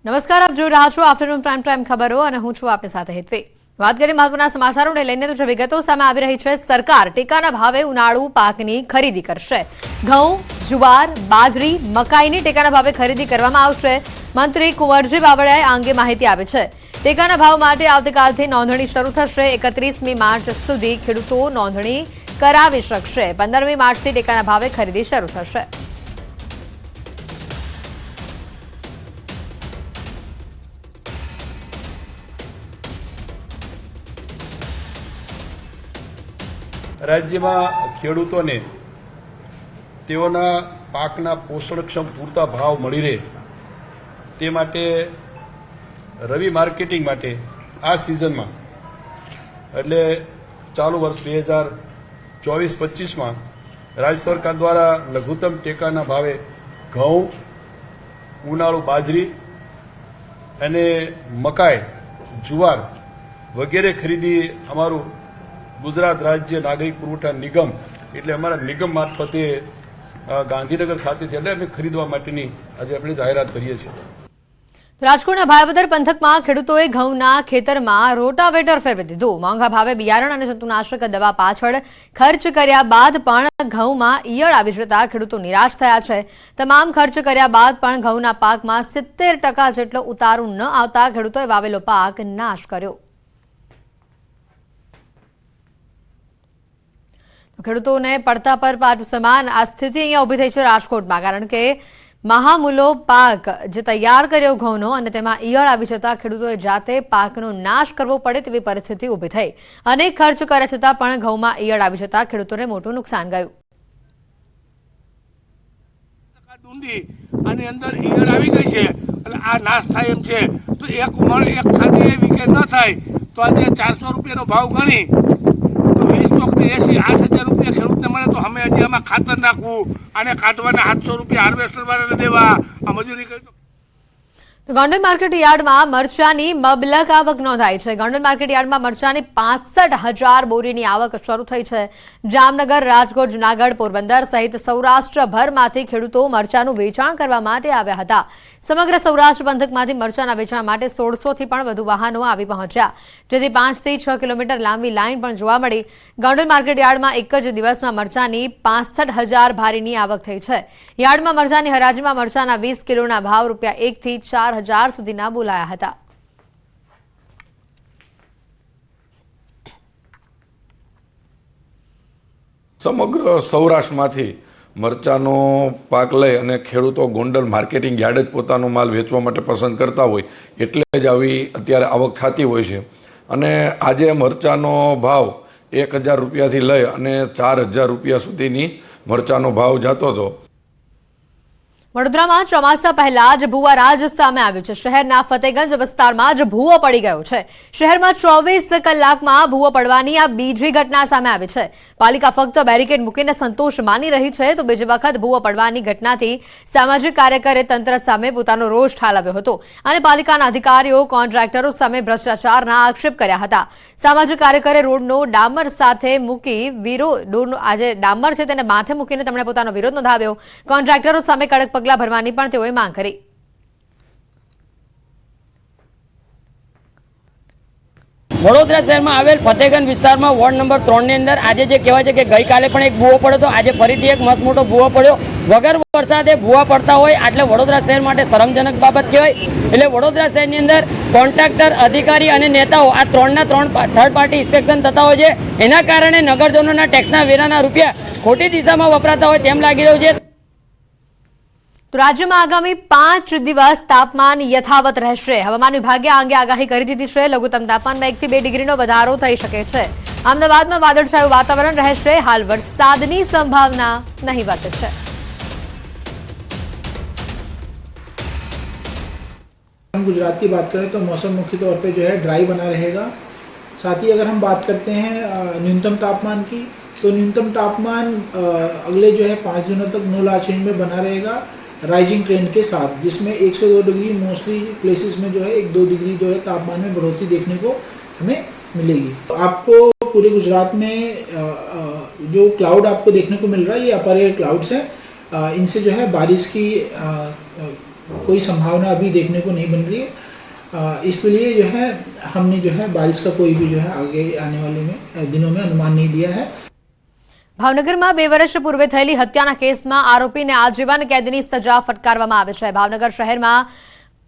નમસ્કાર, આપ જોઈ રહ્યા છો આફ્ટરનૂન પ્રાઇમ ટાઈમ ખબરો અને હું છું આપની સાથે હેતવી। વાત કરીએ મહત્વના સમાચારોને લઈને તો જે વિગતો સામે આવી રહી છે, સરકાર ટેકાના ભાવે ઉનાળુ પાકની ખરીદી કરશે। ઘઉં, જુવાર, બાજરી, મકાઈની ટેકાના ભાવે ખરીદી કરવામાં આવશે। મંત્રી કુંવરજી બાવળિયાએ આ અંગે માહિતી આપી છે। ટેકાના ભાવ માટે આવતીકાલથી નોંધણી શરૂ થશે। 31મી માર્ચ સુધી ખેડૂતો નોંધણી કરાવી શકશે। 15મી માર્ચથી ટેકાના ભાવે ખરીદી શરૂ થશે। રાજ્યમાં ખેડૂતોને તેઓના પાકના પોષણક્ષમ પૂરતા ભાવ મળી રહે તે માટે રવિ માર્કેટિંગ માટે આ સિઝનમાં એટલે ચાલુ વર્ષ 2024-25માં રાજ્ય સરકાર દ્વારા લઘુત્તમ ટેકાના ભાવે ઘઉં, ઉનાળુ બાજરી અને મકાઈ, જુવાર વગેરે ખરીદી અમારું ગુજરાત રાજ્ય નાગરિક પુરવઠા નિગમ એટલે અમારા નિગમ મારફતે ગાંધીનગર ખાતેથી એટલે અમે ખરીદવા માટેની આજે આપણે જાહેરાત કરીએ છીએ। રાજકોટના ભાયાવદર પંથકમાં ખેડૂતોએ ઘઉંના ખેતરમાં રોટાવેટર ફેરવી દીધું। મોંઘા ભાવે બિયારણ અને જંતુનાશક દવા પાછળ ખર્ચ કર્યા બાદ પણ ઘઉંમાં ઈયળ આવી જતા ખેડૂતો નિરાશ થયા છે। તમામ ખર્ચ કર્યા બાદ પણ ઘઉંના પાકમાં 70% જેટલો ઉતારો ન આવતા ખેડૂતોએ વાવેલો પાક નાશ કર્યો। ખેડૂતોને પડતા પર પાટ સમાન આ સ્થિતિ અહીંયા ઊભી થઈ છે રાજકોટમાં, કારણ કે મહામૂલો પાક જે તૈયાર કર્યો ઘઉંનો અને તેમાં ઈયળ આવી જતા ખેડૂતોએ જાતે પાકનો નાશ કરવો પડે તેવી પરિસ્થિતિ ઊભી થઈ। અનેક ખર્ચ કર્યા છતાં પણ ઘઉંમાં ઈયળ આવી જતા ખેડૂતોને મોટું નુકસાન ગયું। આની અંદર ઈયળ આવી ગઈ છે એટલે આ નાશ થાય એમ છે, તો એક ખાંડી વીકે ન થાય તો આજે 400 રૂપિયાનો ભાવ ગણી તો 20 ચોક 80 8,000 રૂપિયા ખેડૂતને મળે તો અમે હજી આમાં ખાતર નાખવું અને કાઢવાના 700 રૂપિયા હાર્વેસ્ટર વાળાને દેવા, આ મજૂરી કરી ગોંડલ માર્કેટ યાર્ડમાં મરચાની મબલક આવક નોંધાઈ છે। ગોંડલ માર્કેટ યાર્ડમાં મરચાની 65,000 બોરીની આવક શરૂ થઈ છે। જામનગર, રાજકોટ, જૂનાગઢ, પોરબંદર સહિત સૌરાષ્ટ્રભરમાંથી ખેડૂતો મરચાનું વેચાણ કરવા માટે આવ્યા હતા। સમગ્ર સૌરાષ્ટ્ર પંથકમાંથી મરચાના વેચાણ માટે 1600થી પણ વધુ વાહનો આવી પહોંચ્યા, જેથી 5 થી 6 કિલોમીટર લાંબી લાઇન પણ જોવા મળી। ગોંડલ માર્કેટ યાર્ડમાં એક જ દિવસમાં મરચાની 65,000 ભારીની આવક થઈ છે। યાર્ડમાં મરચાની હરાજીમાં મરચાના 20 કિલોના ભાવ રૂપિયા 1 થી 4,000 સુધીના બોલાયા હતા। સમગ્ર સૌરાષ્ટ્રમાંથી મરચાનો પાક લઈ અને ખેડૂતો ગોંડલ માર્કેટિંગ યાર્ડ જ પોતાનો માલ વેચવા માટે પસંદ કરતા હોય એટલે જ આવી અત્યારે આવક થતી હોય છે। અને આજે મરચાનો ભાવ 1,000 રૂપિયાથી લઈ અને 4,000 રૂપિયા સુધીની મરચાનો ભાવ જતો હતો। વડોદરામાં ચોમાસા પહેલા જ ભૂવારાજ સામે આવ્યું છે। શહેરના ફતેગંજ વિસ્તારમાં જ ભૂવો પડી ગયો છે। શહેરમાં 24 કલાકમાં ભૂવો પડવાની આ બીજી ઘટના સામે આવી છે। પાલિકા ફક્ત બેરિકેડ મૂકીને સંતોષ માની રહી છે તો બીજી વખત ભૂવો પડવાની ઘટનાથી સામાજિક કાર્યકરે તંત્ર સામે પોતાનો રોષ ઠાલવ્યો હતો અને પાલિકાના અધિકારીઓ, કોન્ટ્રાક્ટરો સામે ભ્રષ્ટાચારના આક્ષેપ કર્યા હતા। સામાજિક કાર્યકરે રોડનો ડામર સાથે મૂકી આજે ડામર છે તેને માથે મૂકીને તેમણે પોતાનો વિરોધ નોંધાવ્યો। કોન્ટ્રાક્ટરો સામે કડક પગલાં ભરવાની પણ તેઓએ માંગ કરી। વડોદરા શહેરમાં આવેલ ફતેગંજ વિસ્તારમાં વોર્ડ નંબર 3 ની અંદર આજે જે કહેવાય છે કે ગઈકાલે પણ એક ભૂવો પડ્યો હતો, આજે ફરીથી એક મસ્ત મોટો ભૂવો પડ્યો। વગર વરસાદે ભૂવા પડતા હોય એટલે વડોદરા શહેર માટે શરમજનક બાબત કહેવાય। એટલે વડોદરા શહેરની અંદર કોન્ટ્રાક્ટર, અધિકારી અને નેતાઓ આ 3 થર્ડ પાર્ટી ઇન્સ્પેક્શન થતા હોય છે, એના કારણે નગરજનોના ટેક્સના વેરાના રૂપિયા ખોટી દિશામાં વપરાતા હોય તેમ લાગી રહ્યું છે। તો રાજ્યમાં આગામી 5 દિવસ તાપમાન યથાવત રહેશે। હવામાન વિભાગે આ અંગે આગાહી કરી દીધી છે। લઘુત્તમ તાપમાનમાં 1 થી 2 ડિગ્રીનો વધારો થઈ શકે છે। અમદાવાદમાં વાદળછાયું વાતાવરણ રહેશે। હાલ વરસાદની સંભાવના નહીવત છે। हम गुजरात की बात करें तो मौसम मुख्य तौर पे जो है ड्राई बना रहेगा। साथ ही अगर हम बात करते हैं न्यूनतम तापमान की तो न्यूनतम तापमान अगले जो है 5 दिनों तक नो लार्ज चेंज में बना रहेगा, राइजिंग ट्रेंड के साथ, जिसमें 1 से 2 डिग्री मोस्टली प्लेसेस में जो है 1-2 डिग्री जो है तापमान में बढ़ोतरी देखने को हमें मिलेगी। तो आपको पूरे गुजरात में जो क्लाउड आपको देखने को मिल रहा है ये अपर एयर क्लाउड्स है। इनसे जो है बारिश की कोई संभावना अभी देखने को नहीं बन रही है। इसलिए जो है हमने जो है बारिश का कोई भी जो है आगे आने वाले में दिनों में अनुमान नहीं दिया है। ભાવનગરમાં 2 વર્ષ પૂર્વે થયેલી હત્યાના કેસમાં આરોપીને આજીવન કેદની સજા ફટકારવામાં આવી છે। ભાવનગર શહેરમાં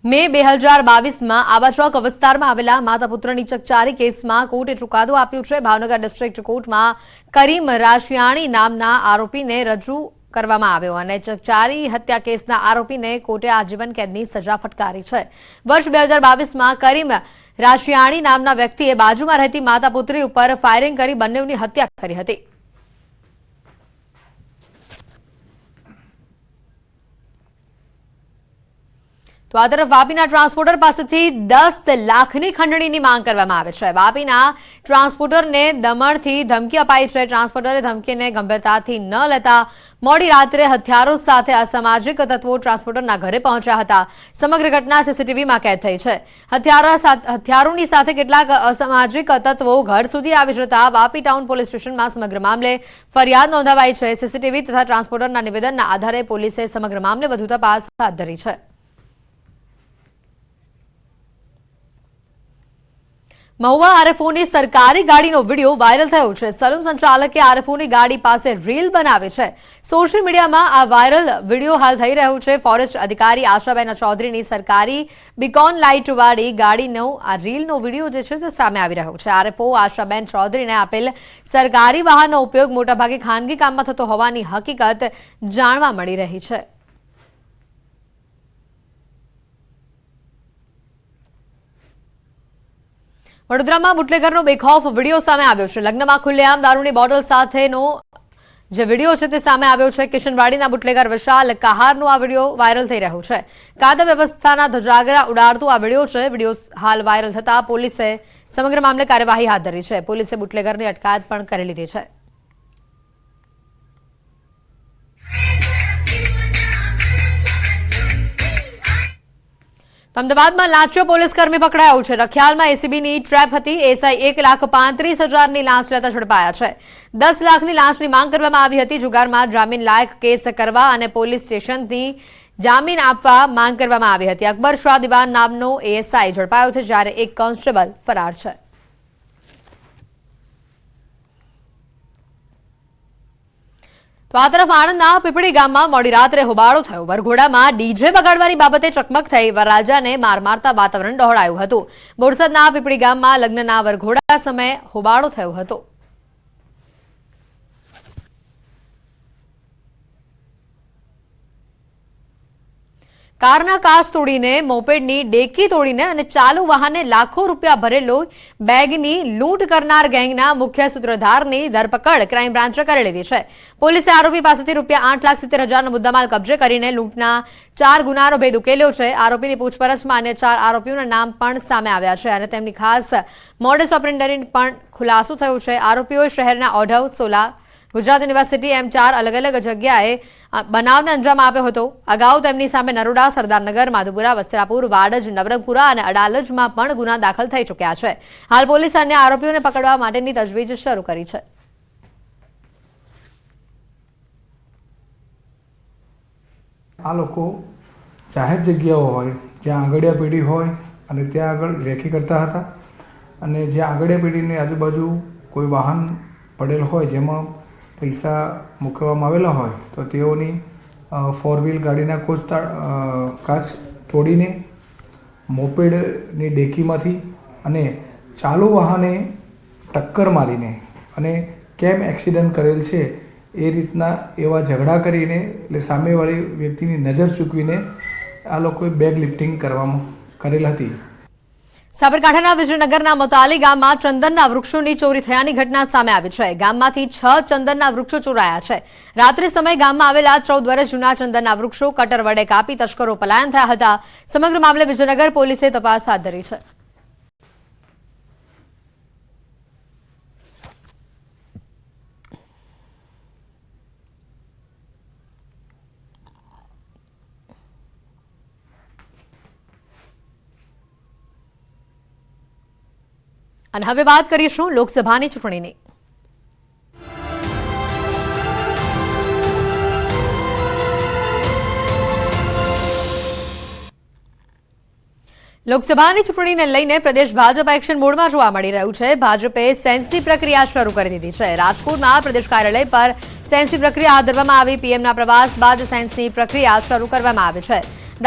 મે 2022માં આબાચોક વિસ્તારમાં આવેલા માતા પુત્રની ચકચારી કેસમાં કોર્ટે ચુકાદો આપ્યો છે। ભાવનગર ડિસ્ટ્રિક્ટ કોર્ટમાં કરીમ રાશિયાણી નામના આરોપીને રજૂ કરવામાં આવ્યો અને ચકચારી હત્યા કેસના આરોપીને કોર્ટે આજીવન કેદની સજા ફટકારી છે। વર્ષ 2022માં કરીમ રાશિયાણી નામના વ્યક્તિએ બાજુમાં રહેતી માતા પુત્રી ઉપર ફાયરિંગ કરી બંનેની હત્યા કરી હતી। તો આ તરફ વાપીના ટ્રાન્સપોર્ટર પાસેથી 10 લાખની ખંડણીની માંગ કરવામાં આવે છે। વાપીના ટ્રાન્સપોર્ટરને દમણથી ધમકી અપાઈ છે। ટ્રાન્સપોર્ટરે ધમકીને ગંભીરતાથી ન લેતા મોડી રાત્રે હથિયારો સાથે અસામાજિક તત્વો ટ્રાન્સપોર્ટરના ઘરે પહોંચ્યા હતા। સમગ્ર ઘટના સીસીટીવીમાં કેદ થઈ છે। હથિયારોની સાથે કેટલાક અસામાજિક તત્વો ઘર સુધી આવી જતા વાપી ટાઉન પોલીસ સ્ટેશનમાં સમગ્ર મામલે ફરિયાદ નોંધાવાઈ છે। સીસીટીવી તથા ટ્રાન્સપોર્ટરના નિવેદનના આધારે પોલીસે સમગ્ર મામલે વધુ તપાસ હાથ ધરી છે। મહુવા આરએફઓની સરકારી ગાડીનો વિડીયો વાયરલ થયો છે। સલૂન સંચાલકે આરએફઓની ગાડી પાસે રીલ બનાવી છે। સોશિયલ મીડિયામાં આ વાયરલ વિડીયો હાલ થઈ રહ્યો છે। ફોરેસ્ટ અધિકારી આશાબેન ચૌધરીની સરકારી બીકોન લાઇટવાળી ગાડીનો આ રીલનો વિડીયો જે છે તે સામે આવી રહ્યો છે। આરએફઓ આશાબેન ચૌધરીને આપેલ સરકારી વાહનનો ઉપયોગ મોટાભાગે ખાનગી કામમાં થતો હોવાની હકીકત જાણવા મળી રહી છે। વડોદરામાં બુટલેગરનો બેખૌફ વિડીયો સામે આવ્યો છે। લગ્નમાં ખુલ્લેઆમ દારૂની બોટલ સાથેનો જે વિડીયો છે તે સામે આવ્યો છે। કિશનવાડીના બુટલેગર વિશાલ કહારનો આ વિડીયો વાયરલ થઈ રહ્યો છે। કાયદા વ્યવસ્થાના ધજાગરા ઉડાડતો આ વિડીયો છે। વિડીયો હાલ વાયરલ થતા પોલીસે સમગ્ર મામલે કાર્યવાહી હાથ ધરી છે। પોલીસે બુટલેગરની અટકાયત પણ કરી લીધી છે। અમદાવાદમાં લાંચો પોલીસકર્મી પકડાયો છે। રખિયાલમાં એસીબીની ટ્રેપ હતી। એસઆઈ 1,35,000ની લાંચ લેતા ઝડપાયા છે। 10 લાખની લાંચની માંગ કરવામાં આવી હતી। જુગારમાં જામીન લાયક કેસ કરવા અને પોલીસ સ્ટેશનથી જામીન આપવા માંગ કરવામાં આવી હતી। અકબર શાહ દિવાન નામનો એએસઆઈ ઝડપાયો છે, જ્યારે એક કોન્સ્ટેબલ ફરાર છે। તો આ તરફ આણંદના પીપળી ગામમાં મોડી રાત્રે હોબાળો થયો। વરઘોડામાં ડીજે બગાડવાની બાબતે ચકમક થઈ। વરરાજાને માર મારતા વાતાવરણ ડહોળાયું હતું। બોરસદના પીપળી ગામમાં લગ્નના વરઘોડા સમયે હોબાળો થયો હતો। કારના કાચ તોડીને, મોપેડની ડેકી તોડીને અને ચાલુ વાહને લાખો રૂપિયા ભરેલો બેગની લૂંટ કરનાર ગેંગના મુખ્ય સૂત્રધારની ધરપકડ ક્રાઇમ બ્રાન્ચે કરી લીધી છે। પોલીસે આરોપી પાસેથી ₹8,70,000નો મુદ્દામાલ કબજે કરીને લૂંટના 4 ગુનાનો ભેદ ઉકેલ્યો છે। આરોપીની પૂછપરછમાં અન્ય 4 આરોપીઓના નામ પણ સામે આવ્યા છે અને તેમની ખાસ મોડસ ઓપરેન્ડરી પણ ખુલાસો થયો છે। આરોપીઓએ શહેરના ઓઢવ, સોલા, ગુજરાત યુનિવર્સિટી એમ 4 અલગ અલગ જગ્યાએ બનાવને અંજામ આપ્યો હતો। અગાઉ તેમની સામે નરોડા, સરદારનગર, માધુપુરા, વસ્ત્રાપુર, વાડજ, નવરંગપુરા અને અડાલજમાં પણ ગુના દાખલ થઈ ચૂક્યા છે। હાલ પોલીસે અન્ય આરોપીઓને પકડવા માટેની તજવીજ શરૂ કરી છે। આ લોકો જાહેર જગ્યાઓ હોય જ્યાં આંગળીયા પેઢી હોય અને ત્યાં આગળ રેખી કરતા હતા અને જ્યાં આંગળીયા પેઢીની આજુબાજુ કોઈ વાહન પડેલ હોય જેમાં પૈસા મૂકવામાં આવેલા હોય તો તેઓની 4 વ્હીલ ગાડીના કાચ તોડીને મોપેડની ડેકીમાંથી અને ચાલુ વાહને ટક્કર મારીને અને કેમ એક્સિડન્ટ કરેલ છે એ રીતના એવા ઝઘડા કરીને એટલે સામેવાળી વ્યક્તિની નજર ચૂકવીને આ લોકોએ બેગ લિફ્ટિંગ કરવામાં કરેલ હતી। સાબરકાંઠાના વિજયનગરના મોતાલી ગામમાં ચંદનના વૃક્ષોની ચોરી થયાની ઘટના સામે આવી છે। ગામમાંથી 6 ચંદનના વૃક્ષો ચોરાયા છે। રાત્રે સમયે ગામમાં આવેલા 14 વર્ષ જૂના ચંદનના વૃક્ષો કટર વડે કાપી તસ્કરો પલાયન થયા હતા। સમગ્ર મામલે વિજયનગર પોલીસે તપાસ હાથ ધરી છે। અને હવે વાત કરીશું લોકસભાની ચૂંટણીની। લોકસભાની ચૂંટણીને લઈને પ્રદેશ ભાજપ એક્શન મોડમાં જોવા મળી રહ્યું છે. ભાજપે સેન્સની પ્રક્રિયા શરૂ કરી દીધી છે. રાજકોટમાં પ્રદેશ કાર્યાલય પર સેન્સની પ્રક્રિયા હાથ ધરવામાં આવી. પીએમના પ્રવાસ બાદ સેન્સની પ્રક્રિયા શરૂ કરવામાં આવી છે.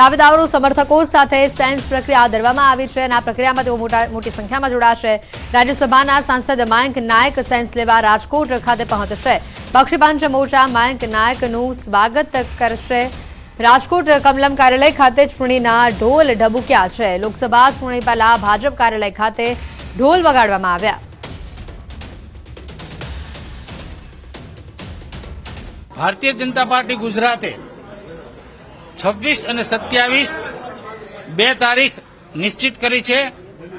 દાવેદારો સમર્થકો સાથે સેન્સ પ્રક્રિયા હાથ ધરવામાં આવી છે અને આ પ્રક્રિયામાં તેઓ મોટી સંખ્યામાં જોડાશે. રાજ્યસભાના સાંસદ મયંક નાયક સેન્સ લેવા રાજકોટ ખાતે પહોંચશે. પક્ષપંચ મોરચા મયંક નાયકનું સ્વાગત કરશે. રાજકોટ કમલમ કાર્યાલય ખાતે ચૂંટણીના ઢોલ ઢબુક્યા છે. લોકસભા ચૂંટણી પહેલા ભાજપ કાર્યાલય ખાતે ઢોલ વગાડવામાં આવ્યા. ભારતીય જનતા પાર્ટી ગુજરાતે 26 અને 27 બે તારીખ નિશ્ચિત કરી છે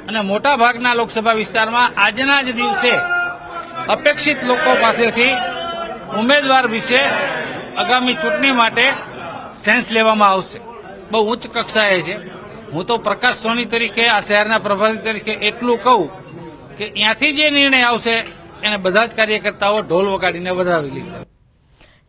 અને મોટા ભાગના લોકસભા વિસ્તારમાં આજના જ દિવસે અપેક્ષિત લોકો પાસેથી ઉમેદવાર વિશે આગામી ચૂંટણી માટે સેન્સ લેવામાં આવશે. બહુ ઉચ્ચ કક્ષાએ છે. હું તો પ્રકાશ સોની તરીકે આ શહેરના પ્રભારી તરીકે એટલું કહું કે ત્યાંથી જે નિર્ણય આવશે એને બધા જ કાર્યકર્તાઓ ઢોલ વગાડીને વધાવી લેશે.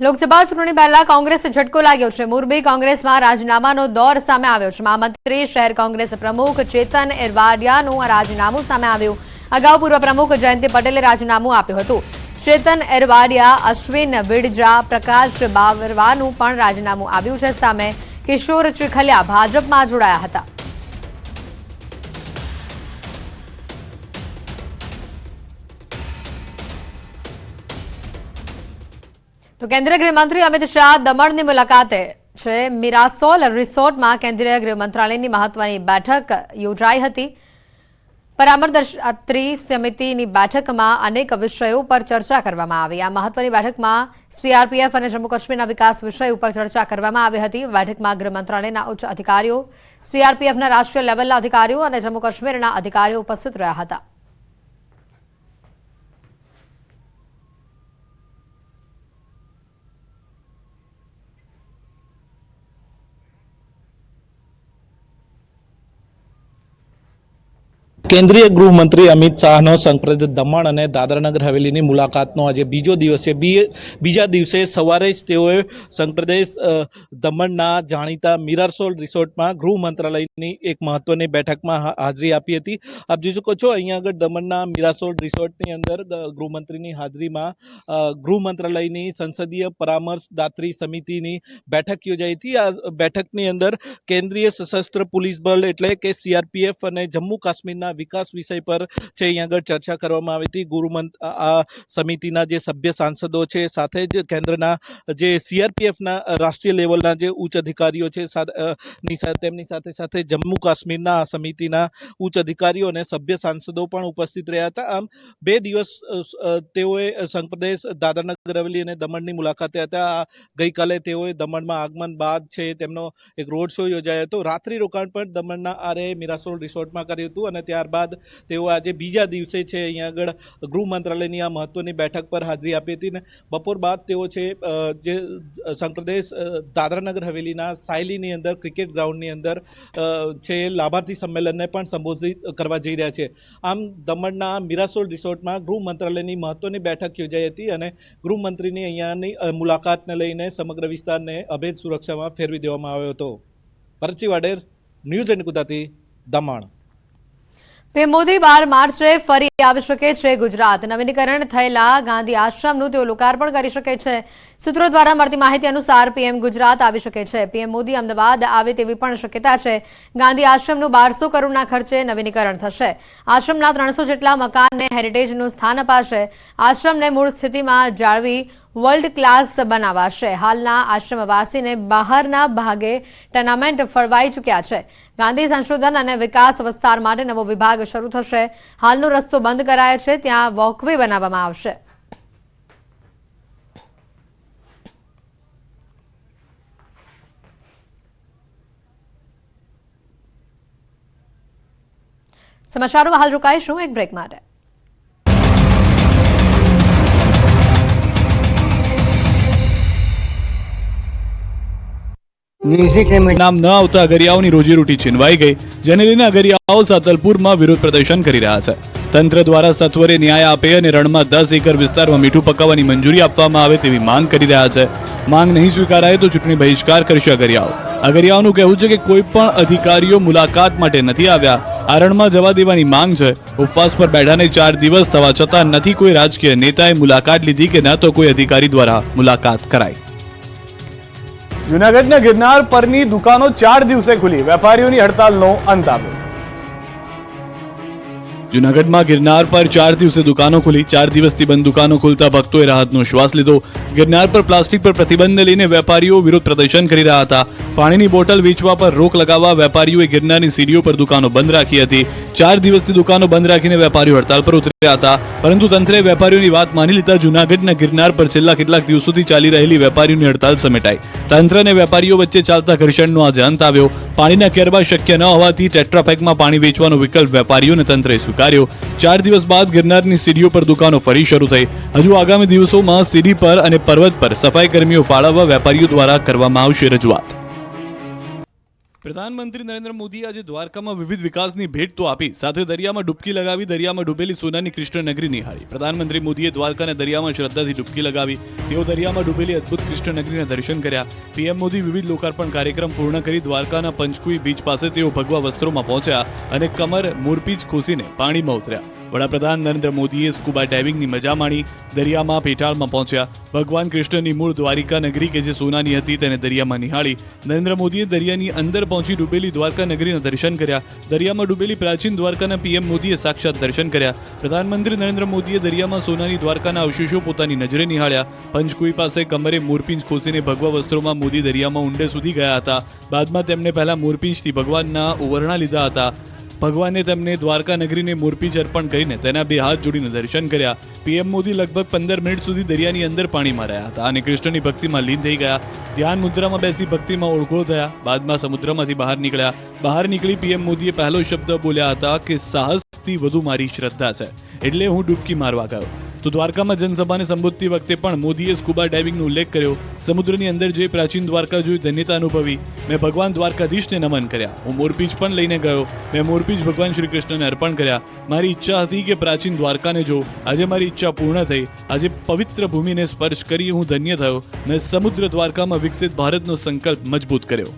લોકસભા ચૂંટણી પહેલા કોંગ્રેસે ઝટકો લાગ્યો છે. મોરબી કોંગ્રેસમાં રાજીનામાનો દોર સામે આવ્યો છે. મહામંત્રી શહેર કોંગ્રેસ પ્રમુખ ચેતન એરવાડિયાનું રાજીનામું સામે આવ્યું. અગાઉ પૂર્વ પ્રમુખ જયંતિ પટેલે રાજીનામું આપ્યું હતું. ચેતન એરવાડિયા, અશ્વિન વિડજા, પ્રકાશ બાવરવાનું પણ રાજીનામું આવ્યું છે. સામે કિશોર ચીખલિયા ભાજપમાં જોડાયા હતા. તો કેન્દ્રીય ગૃહમંત્રી અમિત શાહ દમણની મુલાકાતે છે. મિરાસોલ રિસોર્ટમાં કેન્દ્રીય ગૃહ મંત્રાલયની મહત્વની બેઠક યોજાઈ હતી. પરામર્શદાત્રી સમિતિની બેઠકમાં અનેક વિષયો પર ચર્ચા કરવામાં આવી. આ મહત્વની બેઠકમાં સીઆરપીએફ અને જમ્મુ કાશ્મીરના વિકાસ વિષય ઉપર ચર્ચા કરવામાં આવી હતી. બેઠકમાં ગૃહ મંત્રાલયના ઉચ્ચ અધિકારીઓ, સીઆરપીએફના રાષ્ટ્રીય લેવલના અધિકારીઓ અને જમ્મુ કાશ્મીરના અધિકારીઓ ઉપસ્થિત રહ્યા હતા. કેન્દ્રીય ગૃહમંત્રી અમિત શાહનો સંપ્રદેશ દમણ અને દાદરાનગર હવેલીની મુલાકાતનો આજે બીજો દિવસ છે. બીજા દિવસે સવારે જ તેઓએ સંપ્રદેશ દમણના જાણીતા મિરાસોલ રિસોર્ટમાં ગૃહ મંત્રાલયની એક મહત્વની બેઠકમાં હાજરી આપી હતી. આપ જોઈ શકો છો અહીંયા આગળ દમણના મિરાસોલ રિસોર્ટની અંદર ગૃહમંત્રીની હાજરીમાં ગૃહ મંત્રાલયની સંસદીય પરામર્શદાત્રી સમિતિની બેઠક યોજાઈ હતી. આ બેઠકની અંદર કેન્દ્રીય સશસ્ત્ર પોલીસ બળ એટલે કે સીઆરપીએફ અને જમ્મુ કાશ્મીરના વિકાસ વિષય પર છે અહીંયા આગળ ચર્ચા કરવામાં આવી હતી. આ સમિતિના જે સભ્ય સાંસદો છે, સાથે જ કેન્દ્રના જે સીઆરપીએફના રાષ્ટ્રીય લેવલના જે ઉચ્ચ અધિકારીઓ છે તેમની સાથે સાથે જમ્મુ કાશ્મીરના આ સમિતિના ઉચ્ચ અધિકારીઓ અને સભ્ય સાંસદો પણ ઉપસ્થિત રહ્યા હતા. આમ 2 દિવસ તેઓએ સંપ્રદેશ દાદરાનગર હવેલી અને દમણની મુલાકાતે હતા. ગઈકાલે તેઓએ દમણમાં આગમન બાદ છે તેમનો એક રોડ શો યોજાયો હતો. રાત્રિ રોકાણ પણ દમણના આરે મિરાસોલ રિસોર્ટમાં કર્યું હતું અને ત્યારબાદ તેઓ આજે બીજા દિવસે છે અહીંયા આગળ ગૃહ મંત્રાલયની આ મહત્વની બેઠક પર હાજરી આપી હતી ને બપોર બાદ તેઓ છે જે સંપ્રદેશ દાદરાનગર હવેલીના સાયલીની અંદર ક્રિકેટ ગ્રાઉન્ડની અંદર છે લાભાર્થી સંમેલનને પણ સંબોધિત કરવા જઈ રહ્યા છે. આમ દમણના મિરાસોલ રિસોર્ટમાં ગૃહ મંત્રાલયની મહત્વની બેઠક યોજાઈ હતી અને ગૃહમંત્રીની અહીંયાની મુલાકાતને લઈને સમગ્ર વિસ્તારને અભેદ સુરક્ષામાં ફેરવી દેવામાં આવ્યો હતો. પરચી વાડેર, news and Gujarati, Daman. PM Modi 12 માર્ચે ફરી આવી શકે છે ગુજરાત. નવીનીકરણ થયેલા ગાંધી આશ્રમનું તેઓ લોકાર્પણ કરી શકે છે. સૂત્રો દ્વારા મળતી માહિતી અનુસાર પીએમ ગુજરાત આવી શકે છે. પીએમ મોદી અમદાવાદ આવે તેવી પણ શક્યતા છે. ગાંધી આશ્રમનું 1200 કરોડના ખર્ચે નવીનીકરણ થશે. આશ્રમના 300 જેટલા મકાનને હેરિટેજનું સ્થાન અપાશે. આશ્રમને મૂળ સ્થિતિમાં જાળવી વર્લ્ડ ક્લાસ બનાવાશે. હાલના આશ્રમવાસીને બહારના ભાગે ટેનામેન્ટ ફળવાઈ ચૂક્યા છે. ગાંધી સંશોધન અને વિકાસ વિસ્તાર માટે નવો વિભાગ શરૂ થશે. હાલનો રસ્તો બંધ કરાયો છે, ત્યાં વોકવે બનાવવામાં આવશે. સમાચારોમાં હાલ રોકાઈશું એક બ્રેક માટે. નામ ન આવતા અગરિયાઓની રોજીરોટી છીનવાઈ ગઈ, જેને લઈને અગરિયાઓ સાતલપુરમાં વિરોધ પ્રદર્શન કરી રહ્યા છે. તંત્ર દ્વારા સત્વરે ન્યાય આપે અને રણમાં 10 એકર વિસ્તારમાં મીઠું પકાવવાની મંજૂરી આપવામાં આવે તેવી માંગ કરી રહ્યા છે. માંગ નહીં સ્વીકારાય તો ચૂંટણી બહિષ્કાર કરશે અગરિયાઓ. અગરિયાઓનું કહેવું છે કે કોઈ પણ અધિકારીઓ મુલાકાત માટે નથી આવ્યા. આ રણમાં જવા દેવાની માંગ છે. ઉપવાસ પર બેઠાને 4 દિવસ થવા છતાં નથી કોઈ રાજકીય નેતાએ મુલાકાત લીધી કે ન તો કોઈ અધિકારી દ્વારા મુલાકાત કરાઈ. જૂનાગઢના ગિરનાર પરની દુકાનો 4 દિવસે ખુલી, વેપારીઓની હડતાલનો અંત આવ્યો. જૂનાગઢમાં ગિરનાર પર 4 દિવસે દુકાનો ખુલી. 4 દિવસથી બંધ દુકાનો ખુલતા ભક્તોએ રાહતનો શ્વાસ લીધો. ગિરનાર પર પ્લાસ્ટિક પર પ્રતિબંધ લઈને વેપારીઓ વિરોધ પ્રદર્શન કરી રહ્યા હતા. પાણીની બોટલ વેચવા પર રોક લગાવવા વેપારીઓએ ગિરનારની સીડીઓ પર દુકાનો બંધ રાખી હતી. 4 દિવસથી દુકાનો બંધ રાખીને વેપારીઓ હડતાલ પર ઉતર્યા હતા, પરંતુ તંત્રે વેપારીઓની વાત માની લીધા જૂનાગઢના ગિરનાર પર છેલ્લા કેટલાક દિવસોથી ચાલી રહેલી વેપારીઓની હડતાલ સમેટાઈ. તંત્ર અને વેપારીઓ વચ્ચે ચાલતા ઘર્ષણનો આજે અંત આવ્યો. પાણીના કેરબા શક્ય ન હોવાથી ટેટ્રાપેકમાં પાણી વેચવાનો વિકલ્પ વેપારીઓને તંત્રે સ્વીકાર્યો. 4 દિવસ બાદ ગિરનારની સીડીઓ પર દુકાનો ફરી શરૂ થઈ. હજુ આગામી દિવસોમાં સીડી પર અને પર્વત પર સફાઈ કર્મીઓ ફાળવવા વેપારીઓ દ્વારા કરવામાં આવશે રજૂઆત. પ્રધાનમંત્રી નરેન્દ્ર મોદીએ આજે દ્વારકામાં વિવિધ વિકાસની ભેટ તો આપી, સાથે દરિયામાં ડૂબકી લગાવી દરિયામાં ડૂબેલી સોનાની કૃષ્ણનગરી નિહાળી. પ્રધાનમંત્રી મોદીએ દ્વારકાને દરિયામાં શ્રદ્ધાથી ડૂબકી લગાવી. તેઓ દરિયામાં ડૂબેલી અદ્ભુત કૃષ્ણનગરીના દર્શન કર્યા. પીએમ મોદી વિવિધ લોકાર્પણ કાર્યક્રમ પૂર્ણ કરી દ્વારકાના પંચકુઈ બીચ પાસે તેઓ ભગવા વસ્ત્રોમાં પહોંચ્યા અને કમર મોરપીંછ ખોસીને પાણીમાં ઉતર્યા. વડાપ્રધાન નરેન્દ્ર મોદીએ સ્કુબા ડાઇવિંગની મજા માણી. દરિયામાં પેટાળમાં પહોંચ્યા. ભગવાન કૃષ્ણની મૂળ દ્વારિકા નગરી કે જે સોનાની હતી તેને દરિયામાં નિહાળી. નરેન્દ્ર મોદીએ દરિયાની અંદર પહોંચી ડૂબેલી દ્વારકા નગરીના દર્શન કર્યા. દરિયામાં ડૂબેલી પ્રાચીન દ્વારકાના પીએમ મોદીએ સાક્ષાત દર્શન કર્યા. પ્રધાનમંત્રી નરેન્દ્ર મોદીએ દરિયામાં સોનાની દ્વારકાના અવશેષો પોતાની નજરે નિહાળ્યા. પંચકુઈ પાસે કમરે મોરપીંછ ખોસીને ભગવા વસ્ત્રોમાં મોદી દરિયામાં ઊંડે સુધી ગયા હતા. બાદમાં તેમણે પહેલા મોરપીંછથી ભગવાનના ઓવરણા લીધા હતા. ભગવાને તેમને દ્વારકા નગરીને મોરપીંછ અર્પણ કરીને તેના 2 હાથ જોડીને દર્શન કર્યા. પીએમ મોદી લગભગ 15 મિનિટ સુધી દરિયાની અંદર પાણીમાં રહ્યા હતા અને કૃષ્ણની ભક્તિમાં લીન થઈ ગયા. ધ્યાન મુદ્રામાં બેસી ભક્તિમાં ઓળઘોળ થયા. બાદમાં સમુદ્રમાંથી બહાર નીકળ્યા. બહાર નીકળી પીએમ મોદીએ પહેલો શબ્દ બોલ્યા હતા કે સાહસથી વધુ મારી શ્રદ્ધા છે, એટલે હું ડૂબકી મારવા ગયો. તો દ્વારકામાં જનસભાને સંબોધતી વખતે પણ મોદીએ સ્કુબા ડાઇવિંગનો ઉલ્લેખ કર્યો. સમુદ્રની અંદર જઈ પ્રાચીન દ્વારકા જોઈ ધન્યતા અનુભવી. મેં ભગવાન દ્વારકાધીશને નમન કર્યા. હું મોરપીંછ પણ લઈને ગયો. મેં મોરપીંછ ભગવાન શ્રી કૃષ્ણને અર્પણ કર્યા. મારી ઈચ્છા હતી કે પ્રાચીન દ્વારકાને જો. આજે મારી ઈચ્છા પૂર્ણ થઈ. આજે પવિત્ર ભૂમિને સ્પર્શ કરી હું ધન્ય થયો. મેં સમુદ્ર દ્વારકામાં વિકસિત ભારતનો સંકલ્પ મજબૂત કર્યો.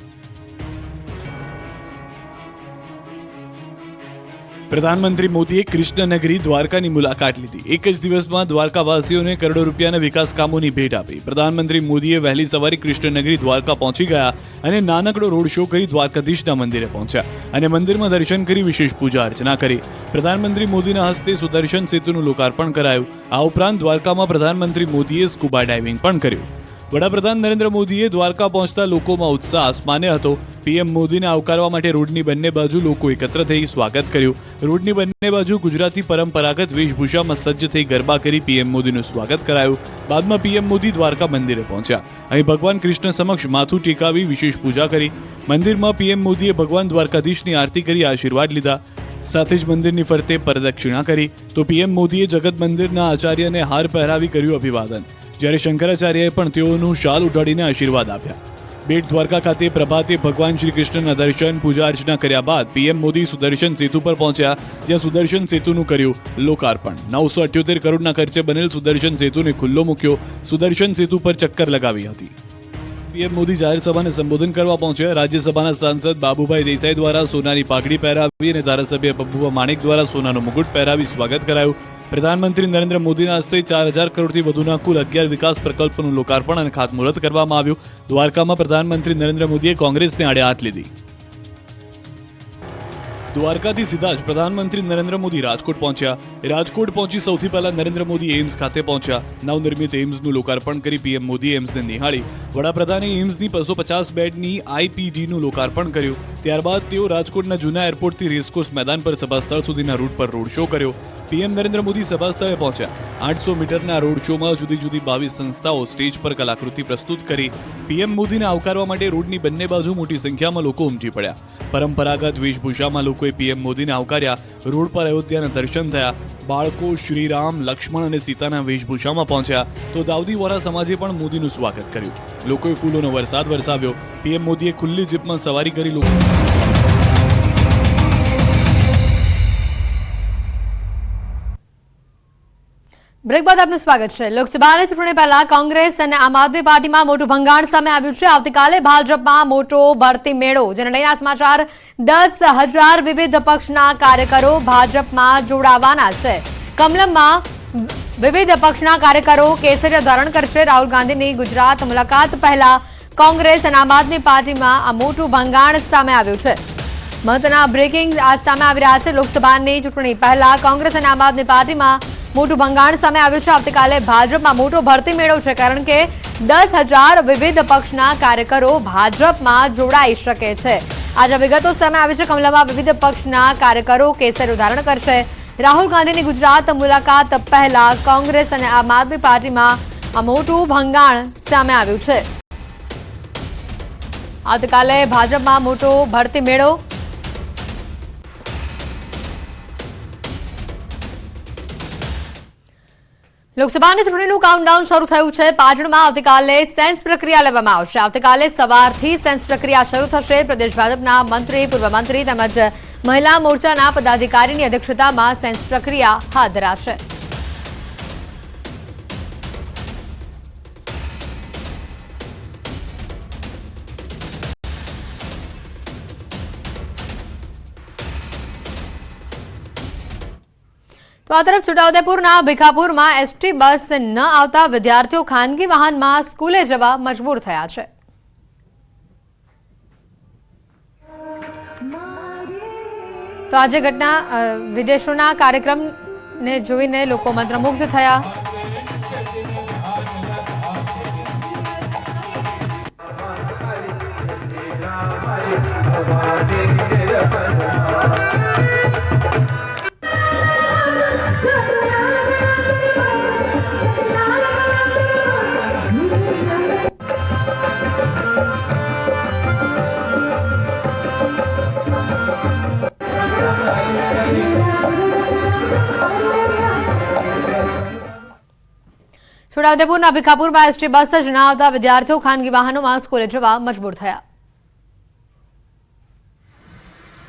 પ્રધાનમંત્રી મોદીએ કૃષ્ણનગરી દ્વારકાની મુલાકાત લીધી. એક જ દિવસમાં દ્વારકાવાસીઓને કરોડો રૂપિયાના વિકાસ કામોની ભેટ આપી. પ્રધાનમંત્રી મોદીએ વહેલી સવારે કૃષ્ણનગરી દ્વારકા પહોંચી ગયા અને નાનકડો રોડ શો કરી દ્વારકાધીશના મંદિરે પહોંચ્યા અને મંદિરમાં દર્શન કરી વિશેષ પૂજા અર્ચના કરી. પ્રધાનમંત્રી મોદીના હસ્તે સુદર્શન સેતુનું લોકાર્પણ કરાયું. આ ઉપરાંત દ્વારકામાં પ્રધાનમંત્રી મોદીએ સ્કુબા ડાઇવિંગ પણ કર્યું. વડાપ્રધાન નરેન્દ્ર મોદીએ દ્વારકા પહોંચતા લોકોમાં ઉત્સાહ આસમાને હતો. પીએમ મોદીને આવકારવા માટે રોડની બંને બાજુ લોકો એકત્ર થઈ સ્વાગત કર્યું. રોડની બંને બાજુ ગુજરાતી પરંપરાગત વેશભૂષામાં સજ્જ થઈ ગરબા કરી પીએમ મોદીનું સ્વાગત કરાયું. બાદમાં પીએમ મોદી દ્વારકા મંદિરે પહોંચ્યા. અહીં ભગવાન કૃષ્ણ સમક્ષ માથું ટેકાવી વિશેષ પૂજા કરી. મંદિરમાં પીએમ મોદીએ ભગવાન દ્વારકાધીશની આરતી કરી આશીર્વાદ લીધા. સાથે જ મંદિરની ફરતે પ્રદક્ષિણા કરી. તો પીએમ મોદીએ જગત મંદિરના આચાર્યને હાર પહેરાવી કર્યું અભિવાદન, જ્યારે શંકરાચાર્યએ પણ તેઓનું શાલ ઉઢાડીને આશીર્વાદ આપ્યા. બેટ દ્વારકા ખાતે પ્રભાતે ભગવાન શ્રી કૃષ્ણના દર્શન પૂજા અર્ચના કર્યા બાદ પીએમ મોદી સુદર્શન સેતુ પર પહોંચ્યા, જ્યાં સુદર્શન સેતુનું કર્યું લોકાર્પણ. 978 કરોડના ખર્ચે બનેલ સુદર્શન સેતુને ખુલ્લો મૂક્યો. સુદર્શન સેતુ પર ચક્કર લગાવી હતી. પીએમ મોદી જાહેર સભાને સંબોધન કરવા પહોંચ્યા. રાજ્યસભાના સાંસદ બાબુભાઈ દેસાઈ દ્વારા સોનાની પાઘડી પહેરાવી અને ધારાસભ્ય પપ્પુભા માણેક દ્વારા સોનાનો મુકુટ પહેરાવી સ્વાગત કરાયું. પ્રધાનમંત્રી નરેન્દ્ર મોદીના હસ્તે 4000 કરોડથી વધુના કુલ 11 વિકાસ પ્રકલ્પોનું લોકાર્પણ અને ખાતમુહૂર્ત કરવામાં આવ્યું. દ્વારકામાં પ્રધાનમંત્રી નરેન્દ્ર મોદીએ કોંગ્રેસને આડે હાથ લીધી. દ્વારકાથી સીધા જ પ્રધાનમંત્રી નરેન્દ્ર મોદી રાજકોટ પહોંચ્યા. રાજકોટ પહોંચી સૌથી પહેલા નરેન્દ્ર મોદી એમ્સ ખાતે પહોંચ્યા. નવનિર્મિત એમ્સનું લોકાર્પણ કરી પીએમ મોદી એમ્સને નિહાળી. વડાપ્રધાને એમ્સની 250 બેડની આઈપીડીનું લોકાર્પણ કર્યું. ત્યારબાદ તેઓ રાજકોટના જૂના એરપોર્ટથી રેસકોર્સ મેદાન પર સભાસ્થળ સુધીના રૂટ પર રોડ શો કર્યો. પીએમ નરેન્દ્ર મોદી સભાસ્થળે પહોંચ્યા. 800 મીટરના રોડ શોમાં જુદી જુદી 22 સંસ્થાઓ સ્ટેજ પર કલાકૃતિ પ્રસ્તુત કરી. પીએમ મોદીને આવકારવા માટે રોડની બંને બાજુ મોટી સંખ્યામાં લોકો ઉમટી પડ્યા. પરંપરાગત વેશભૂષામાં લોકોએ પીએમ મોદીને આવકાર્યા. રોડ પર અયોધ્યાના દર્શન થયા. બાળકો શ્રીરામ, લક્ષ્મણ અને સીતાના વેશભૂષામાં પહોંચ્યા. તો દાઉદી વોરા સમાજે પણ મોદીનું સ્વાગત કર્યું. લોકોએ ફૂલોનો વરસાદ વરસાવ્યો. પીએમ મોદીએ ખુલ્લી જીપમાં સવારી કરી લોકો બ્રેક બાદ આપનું સ્વાગત છે। લોકસભાની ચૂંટણી પહેલા કોંગ્રેસ અને આમ આદમી પાર્ટીમાં મોટું ભંગાણ સામે આવ્યું છે। આવતીકાલે ભાજપમાં મોટો ભરતી મેળો, જેને લઈને સમાચાર 10,000 વિવિધ પક્ષના કાર્યકરો ભાજપમાં જોડાવાના છે। કમલમમાં વિવિધ પક્ષના કાર્યકરો કેસરિયા ધારણ કરશે। રાહુલ ગાંધીની ગુજરાત મુલાકાત પહેલા કોંગ્રેસ અને આમ આદમી પાર્ટીમાં આ મોટું ભંગાણ સામે આવ્યું છે। મહત્વના બ્રેકિંગ આજ સામે આવી રહ્યા છે। લોકસભાની ચૂંટણી પહેલા કોંગ્રેસ અને આમ આદમી પાર્ટીમાં મોટું ભંગાણ સામે આવ્યું છે। આવતીકાલે ભાજપમાં મોટો ભરતી મેળો છે, કારણ કે 10,000 વિવિધ પક્ષના કાર્યકરો ભાજપમાં જોડાઈ શકે છે। આજે વિગતો સામે આવી છે। કમલમમાં વિવિધ પક્ષના કાર્યકરો કેસરિયું ધારણ કરશે। રાહુલ ગાંધીની ગુજરાત મુલાકાત પહેલા કોંગ્રેસ અને આમ આદમી પાર્ટીમાં આ મોટું ભંગાણ સામે આવ્યું છે। આવતીકાલે ભાજપમાં મોટો ભરતી મેળો। લોકસભાની ચૂંટણીનું કાઉન્ટડાઉન શરૂ થયું છે। પાટણમાં આવતીકાલે સેન્સ પ્રક્રિયા લેવામાં આવશે। આવતીકાલે સવારથી સેન્સ પ્રક્રિયા શરૂ થશે। પ્રદેશ ભાજપના મંત્રી, પૂર્વ મંત્રી તેમજ મહિલા મોરચાના પદાધિકારીની અધ્યક્ષતામાં સેન્સ પ્રક્રિયા હાથ ધરાશે। તો આ તરફ છોટાઉદેપુરના ભીખાપુરમાં એસટી બસ ન આવતા વિદ્યાર્થીઓ ખાનગી વાહનમાં સ્કૂલે જવા મજબૂર થયા છે। તો આજે ઘટના વિદેશોના કાર્યક્રમને જોઈને લોકો મંત્રમુગ્ધ થયા। છોટાઉદેપુરના ભીખાપુરમાં એસટી બસ જ ન આવતા વિદ્યાર્થીઓ ખાનગી વાહનોમાં સ્કૂલે જવા મજબૂર થયા।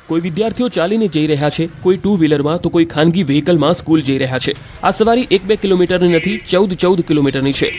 કોઈ વિદ્યાર્થીઓ ચાલીને જઈ રહ્યા છે, કોઈ ટુ વ્હીલરમાં તો કોઈ ખાનગી વ્હીકલમાં સ્કૂલ જઈ રહ્યા છે। આ સવારી 1-2 કિલોમીટરની નથી, 14 કિલોમીટરની છે।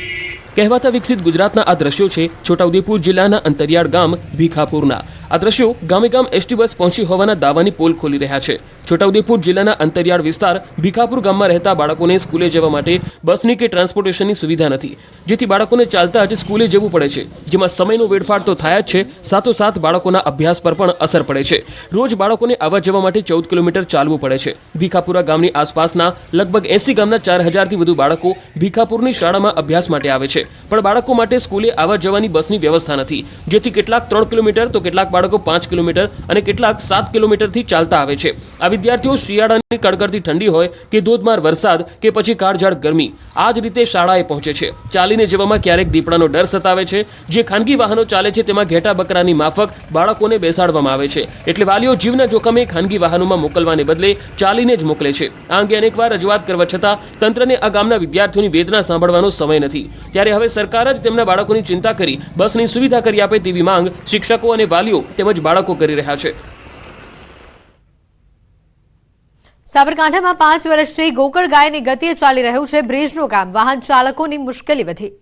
કહેવાતા વિકસિત ગુજરાતના આ દ્રશ્યો છે છોટાઉદેપુર જિલ્લાના અંતરિયાળ ગામ ભીખાપુરના। આ દ્રશ્યો ગામે ગામ એસટી બસ પહોંચી હોવાના દાવાની પોલ ખોલી રહ્યા છે। છોટાઉદેપુર જિલ્લાના અંતરિયાળ વિસ્તાર ભીખાપુર ગામમાં રહેતા બાળકોને સ્કૂલે જવા માટે બસની કે ટ્રાન્સપોર્ટેશનની સુવિધા નથી, જેથી બાળકોને ચાલતા જ સ્કૂલે જવું પડે છે, જેમાં સમયનો વેડફાટ તો થાય જ છે, સાથોસાથ બાળકોના અભ્યાસ પર પણ અસર પડે છે। રોજ બાળકોને આવવા જવા માટે 14 કિલોમીટર ચાલવું પડે છે। ભીખાપુરા ગામની આસપાસના લગભગ 80 ગામના 4,000થી વધુ બાળકો ભીખાપુરની શાળામાં અભ્યાસ માટે આવે છે, પણ બાળકો માટે સ્કૂલે આવવા જવાની બસની વ્યવસ્થા નથી, જેથી કેટલાક 3 કિલોમીટર તો કેટલાક બાળકો 5 કિલોમીટર અને કેટલાક 7 કિલોમીટરથી ચાલતા આવે છે। આ વિદ્યાર્થીઓ શિયાળાની કડકડતી ઠંડી હોય કે ધોધમાર વરસાદ કે પછી કાળઝાળ ગરમી આ જ રીતે શાળાએ પહોંચે છે। ચાલીને જવામાં ક્યારેક દીપડાનો ડર સતાવે છે। જે ખાનગી વાહનો ચાલે છે તેમાં ઘેટા બકરાની માફક બાળકોને બેસાડવામાં આવે છે, એટલે વાલીઓ જીવના જોખમે ખાનગી વાહનોમાં મોકલવાને બદલે ચાલીને જ મોકલે છે। આ અંગે અનેકવાર રજૂઆત કરવા છતાં તંત્રને આ ગામના વિદ્યાર્થીઓની વેદના સાંભળવાનો સમય નથી, ત્યારે હવે સરકાર જ તેમના બાળકોની ચિંતા કરી બસની સુવિધા કરી આપે તેવી માંગ શિક્ષકો અને વાલીઓ તેમજ બાળકો કરી રહ્યા છે। સાબરકાંઠામાં 5 વર્ષથી ગોકળ ગાયની ગતિએ ચાલી રહ્યું છે બ્રિજનું કામ। વાહન ચાલકોની મુશ્કેલી વધી।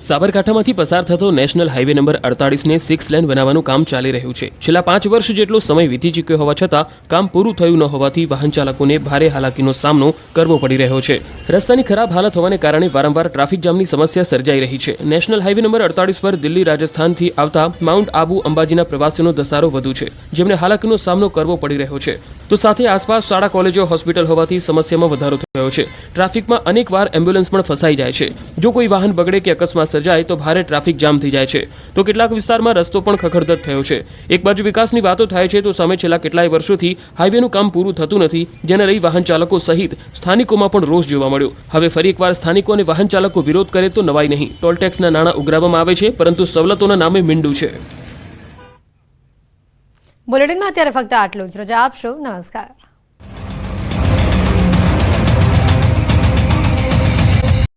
સાબરકાંઠામાંથી પસાર થતો નેશનલ હાઈવે નંબર 48ને 6 લેન બનાવવાનું કામ ચાલી રહ્યું છે। છેલ્લા 5 વર્ષ જેટલો સમય વીતી ચૂક્યો હોવા છતાં કામ પૂરું થયું ન હોવાથી વાહન ચાલકોને ભારે હાલાકીનો સામનો કરવો પડી રહ્યો છે। રસ્તાની ખરાબ હાલત હોવાને કારણે વારંવાર ટ્રાફિક જામની સમસ્યા સર્જાઈ રહી છે। નેશનલ હાઈવે નંબર 48 પર દિલ્હી રાજસ્થાનથી આવતા માઉન્ટ આબુ અંબાજીના પ્રવાસીઓનો ધસારો વધુ છે, જેમને હાલાકીનો સામનો કરવો પડી રહ્યો છે। તો સાથે આસપાસ શાળા કોલેજો હોસ્પિટલ હોવાથી સમસ્યામાં વધારો થયો છે। ટ્રાફિકમાં અનેકવાર એમ્બ્યુલન્સ પણ ફસાઈ જાય છે। જો કોઈ વાહન બગડે કે અકસ્માત સર્જાય તો ભારે ટ્રાફિક જામ થઈ જાય છે, તો કેટલાક વિસ્તારમાં રસ્તો પણ ખખડધજ થયો છે। એક બાજુ વિકાસની વાતો થાય છે તો સામે છેલ્લા કેટલાય વર્ષોથી હાઈવેનું કામ પૂરું થતું નથી, જેને લઈ વાહન ચાલકો સહિત સ્થાનિકોમાં પણ રોષ જોવા મળ્યો। હવે ફરી એકવાર સ્થાનિકો અને વાહન ચાલકો વિરોધ કરે તો નવાઈ નહીં। ટોલ ટેક્સના નાણાં ઉઘરાવવામાં આવે છે, પરંતુ સવલતોના નામે મીંડું છે। બુલેટિનમાં અત્યારે ફક્ત આટલું જ। રજા આપશો। નમસ્કાર।